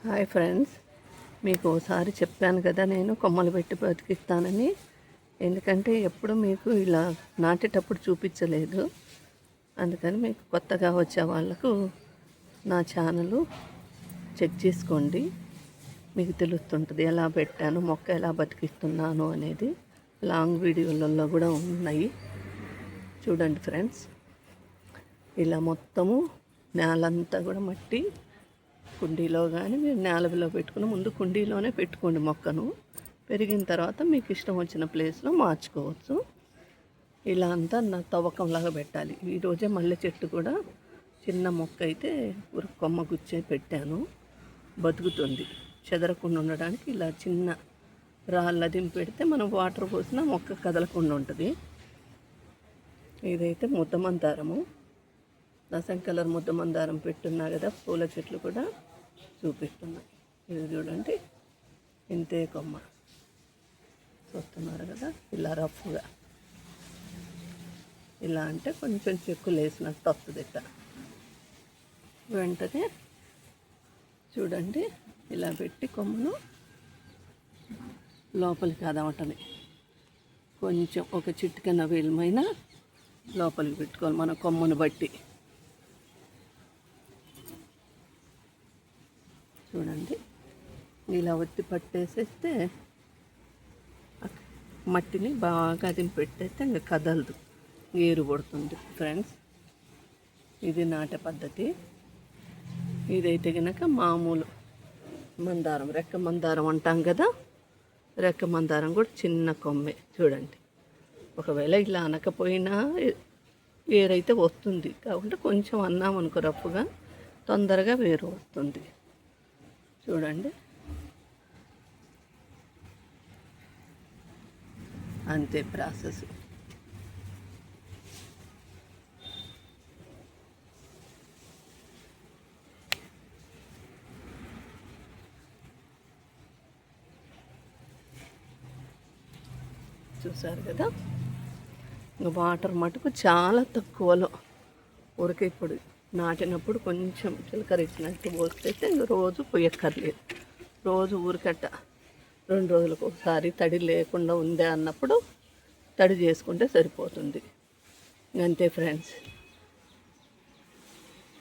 Hi friends, మీకు ఒకసారి చెప్పాను కదా నేను కొమ్మలు పెట్టి బతికిస్తానని. ఎందుకంటే ఎప్పుడు మీకు ఇలా నాటేటప్పుడు చూపించలేదు. అందుకని మీకు కొత్తగా వచ్చే వాళ్ళకు నా ఛానల్ చెక్ చేసుకోండి, మీకు తెలుస్తుంటుంది ఎలా పెట్టాను, మొక్క ఎలా బతికిస్తున్నాను అనేది. లాంగ్ వీడియోలలో కూడా ఉన్నాయి, చూడండి ఫ్రెండ్స్. ఇలా మొత్తము నేలంతా కూడా మట్టి కుండీలో కానీ మీరు నేలలో పెట్టుకుని ముందు కుండీలోనే పెట్టుకోండి. మొక్కను పెరిగిన తర్వాత మీకు ఇష్టం వచ్చిన ప్లేస్లో మార్చుకోవచ్చు. ఇలా అంతా నా తవ్వకంలాగా పెట్టాలి. ఈరోజే మల్లె చెట్టు కూడా చిన్న మొక్క అయితే కొమ్మ గుచ్చే పెట్టాను, బతుకుతుంది. చెదరకుండా ఉండడానికి ఇలా చిన్న రాళ్ళ దింపి పెడితే మనం వాటర్ పోసినా మొక్క కదలకుండా ఉంటుంది. ఇదైతే ముద్దమందారము, రసం కలర్ ముద్దమందారం పెట్టున్నా కదా. పూల చెట్లు కూడా చూపిస్తున్నా, ఇది చూడండి. ఇంతే కొమ్మ చూస్తున్నారు కదా. ఇలా రఫ్గా ఇలా అంటే కొంచెం చెక్కులు వేసినట్టు వస్తుంది. ఇట్లా వెంటనే చూడండి, ఇలా పెట్టి కొమ్మను లోపలికి అదవటమే. కొంచెం ఒక చిటికెన వేలమైన లోపలికి పెట్టుకోవాలి మన కొమ్మను బట్టి. చూడండి, ఇలా ఒత్తి పట్టేసేస్తే మట్టిని బాగా దింపి పెట్టేస్తే ఇంకా కదలదు, ఏరు పడుతుంది. ఫ్రెండ్స్, ఇది నాటే పద్ధతి. ఇదైతే కనుక మామూలు మందారం, రెక్క మందారం అంటాం కదా. రెక్క మందారం కూడా చిన్న కొమ్మే చూడండి. ఒకవేళ ఇలా అనకపోయినా వేరైతే వస్తుంది, కాబట్టి కొంచెం అన్నామనుకో రఫ్గా తొందరగా వేరు వస్తుంది. చూడండి, అంతే ప్రాసెస్. చూసారు కదా. వాటర్ మటుకు చాలా తక్కువలో ఉరక. ఇప్పుడు నాటినప్పుడు కొంచెం చిలకరించినట్టు పోస్తే ఇంక రోజు పొయ్యక్కర్లేదు. రోజు ఊరికట్ట 2 రోజులకు ఒకసారి తడి లేకుండా ఉందే అన్నప్పుడు తడి చేసుకుంటే సరిపోతుంది. అంతే ఫ్రెండ్స్.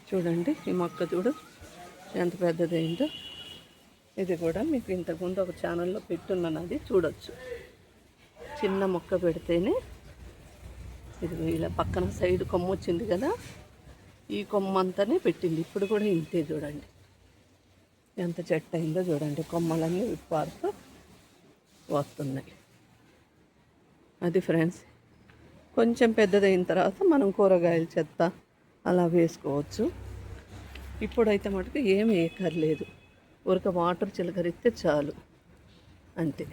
చూడండి, ఈ మొక్క చూడు ఎంత పెద్దదైందో. ఇది కూడా మీకు ఇంతకుముందు ఒక ఛానల్లో పెట్టున్నాను, అది చూడొచ్చు. చిన్న మొక్క పెడితేనే ఇది ఇలా పక్కన సైడ్ కొమ్మ వచ్చింది కదా, ఈ కొమ్మ అంతానే పెట్టింది. ఇప్పుడు కూడా ఇంతే. చూడండి ఎంత చెట్టు అయిందో చూడండి. కొమ్మలన్నీ విప్పారుతో వస్తున్నాయి. అది ఫ్రెండ్స్. కొంచెం పెద్దదైన తర్వాత మనం కూరగాయల చెత్త అలా వేసుకోవచ్చు. ఇప్పుడైతే మటుకు ఏమి వేయక్కర్లేదు, ఊరిక వాటర్ చిలకరిస్తే చాలు, అంతే.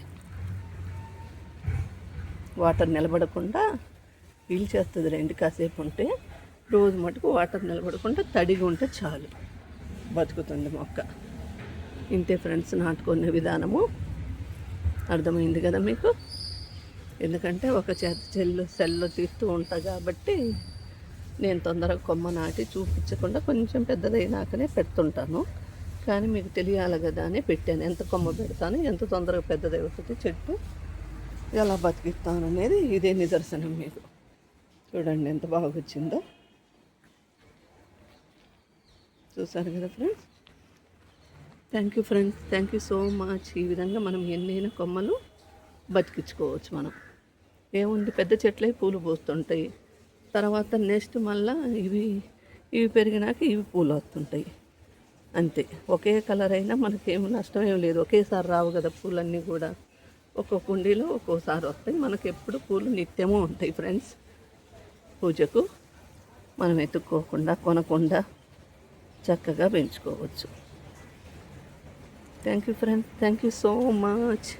వాటర్ నిలబడకుండా పీల్చేస్తుంది రండి. కాసేపు ఉంటే రోజు మటుకు వాటర్ నిలబడకుండా తడిగా ఉంటే చాలు, బతుకుతుంది మొక్క. ఇంతే ఫ్రెండ్స్, నాటుకునే విధానము అర్థమైంది కదా మీకు. ఎందుకంటే ఒక సెల్లో తీస్తూ ఉంటా కాబట్టి నేను తొందరగా కొమ్మ నాటి చూపించకుండా కొంచెం పెద్దదైనాకనే పెడుతుంటాను. కానీ మీకు తెలియాలి కదా అని పెట్టాను. ఎంత కొమ్మ పెడతాను, ఎంత తొందరగా పెద్దదవుతుంది చెట్టు, ఎలా బతికిస్తాను అనేది ఇదే నిదర్శనం. మీకు చూడండి ఎంత బాగా వచ్చిందో. చూసారు కదా friends. Thank you friends, thank you so much. ఈ విధంగా మనం ఎన్నైనా కొమ్మలు బతికించుకోవచ్చు. మనం ఏముంది, పెద్ద చెట్లే పూలు పోస్తుంటాయి. తర్వాత నెక్స్ట్ మళ్ళీ ఇవి పెరిగినాక ఇవి పూలు వస్తుంటాయి, అంతే. ఒకే కలర్ అయినా మనకేమి నష్టం ఏం లేదు. ఒకేసారి రావు కదా పూలన్నీ కూడా. ఒక్కొక్క కుండీలో ఒక్కోసారి వస్తాయి. మనకు ఎప్పుడు పూలు నిత్యము ఉంటాయి ఫ్రెండ్స్. పూజకు మనం ఎత్తుక్కోకుండా కొనకుండా చక్కగా పెంచుకోవచ్చు. Thank you friends, thank you so much.